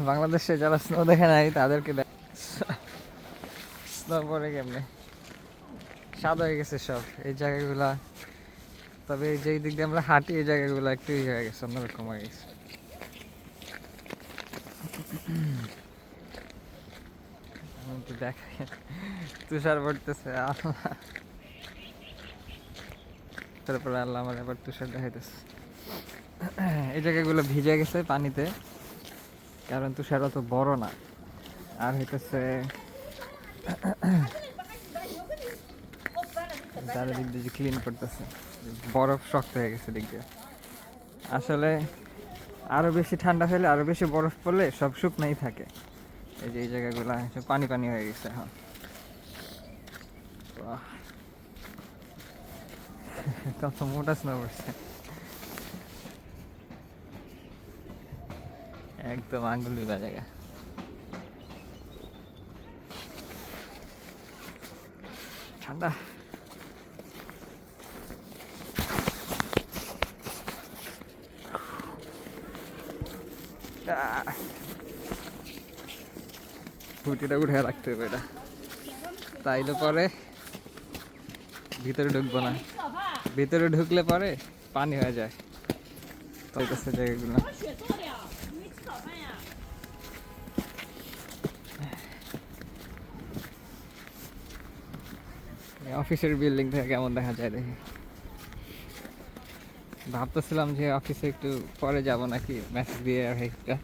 বাংলাদেশে যারা স্নো দেখে নাই তাদেরকে স্নো পরে কেমনে সাদা হয়ে গেছে সব এই জায়গাগুলা। তবে এই যে দিক দিয়ে আমরা হাঁটি এই জায়গাগুলো একটু ইয়ে হয়ে গেছে, অন্যরকম হয়ে গেছে। দেখাই তুষার পড়তেছে, তারপরে আল্লাহ আমার এবার তুষার দেখাইতেছে। এই জায়গাগুলো ভিজে গেছে পানিতে, কারণ তুষার অত বড় না। আর হইতেছে তারা দিক দিয়ে ক্লিন করতেছে, বরফ শক্ত হয়ে গেছে দিক দিয়ে। আসলে আরো বেশি ঠান্ডা হলে আরো বেশি বরফ পড়লে সব শুকনাই থাকে। এই যে এই জায়গাগুলো পানি পানি হয়ে গেছে এখন। কত মোটা স্নো পড়ছে, একদম আঙ্গুল দিবা জায়গা। ঠান্ডা খুঁটিটা উঠে রাখতে হবে এটা, তাইলে পরে ভিতরে ঢুকবো না। ভিতরে ঢুকলে পরে পানি হয়ে যায়। তো জায়গাগুলো অফিসের বিল্ডিং থেকে কেমন দেখা যায় দেখি। ভাবতেছিলাম যে অফিসে একটু পরে যাব নাকি, মেসেজ দিয়ে একটা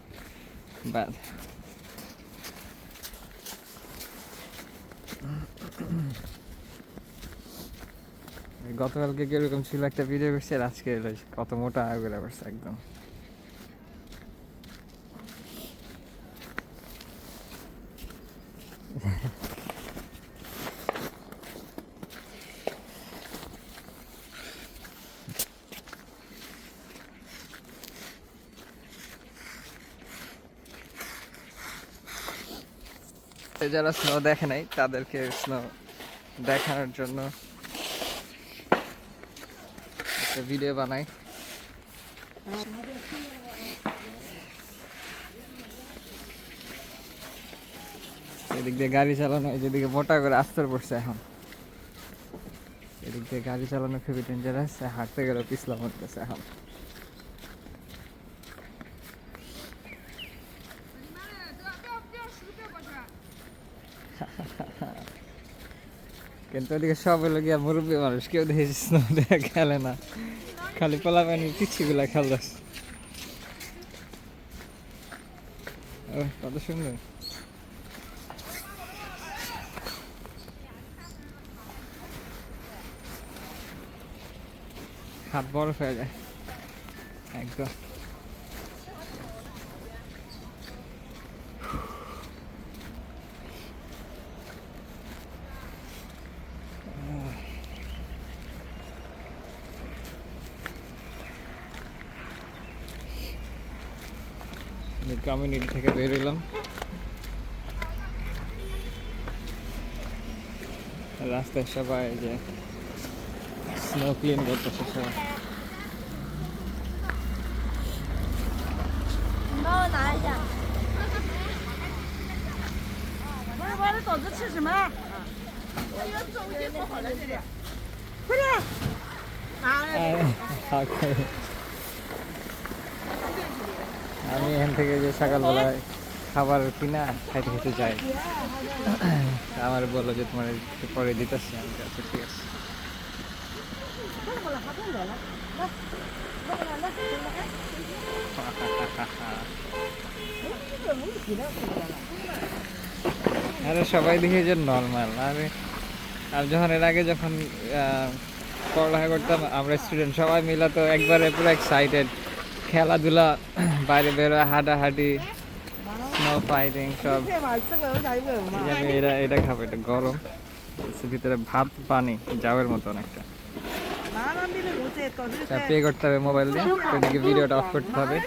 বাদ। গতকালকে কিরকম ছিল একটা ভিডিও করছে, আর আজকে কত মোটা আগুলা করছে একদম। যারা স্নো দেখে নাই তাদেরকে স্নো দেখানোর জন্য একটা ভিডিও বানাই। এদিক দিয়ে গাড়ি চালানো, যেদিকে মোটা করে আস্তর পড়ছে এখন, এদিক দিয়ে গাড়ি চালানো খুবই ডেঞ্জারাস। হাঁটতে গেলে পিছলা মরতেছে এখন। কিন্তু ওদিকে সব হলো গিয়া মুরব্বী মানুষ, কেউ দেখেছিস না খেলে না, খালি পোলা পানির পিচ্ছিগুলা খেলতেছে। কত সুন্দর হাত বরফ হয়ে যায় একদম। কমিউনিটি থেকে বের হলাম, রাস্তায় সবাই যে স্নো ক্লিন করতেছে সবাই। আমি এখান থেকে যে সকালবেলায় খাবার কিনা খাইতে খেতে যাই, আমার বললো যে তোমার পরে দিতেছি। আমি আচ্ছা ঠিক আছে। আরে সবাই দেখে যে নর্মাল। আর যখন এর আগে যখন পড়ালেখা করতাম আমরা স্টুডেন্ট সবাই মিলে, তো একবারে পুরো এক্সাইটেড, খেলাধুলা, বাইরে বেরোয়, হাঁটাহাঁটি, স্নো ফাইটিং সব। এটা খাবো, এটা গরম, ভিতরে ভাত পানি জাবের মতো অনেকটা। পে করতে হবে মোবাইল দিয়ে, ওইদিকে ভিডিওটা অফ করতে হবে।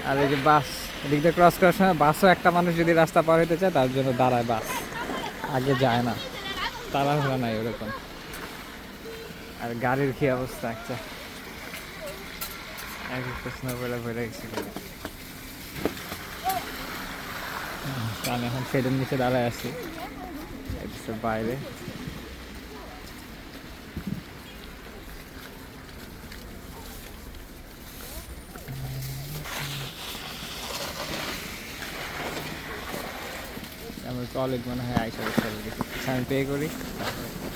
আর এই যে বাস এদিক দিয়ে ক্রস করার সময় বাসও একটা মানুষ যদি রাস্তা পার হইতে চায় তার জন্য দাঁড়ায়, বাস আগে যায় না, তাড়াহুড়া নাই ওরকম। আর গাড়ির কি অবস্থা, একটা এক একটা স্নো বেলা ভরে গেছে। তো আমি এখন শেডের নিচে দাঁড়ায় আছি বাইরে। আমার কলেজ মনে হয় আইসা আমি পে করি।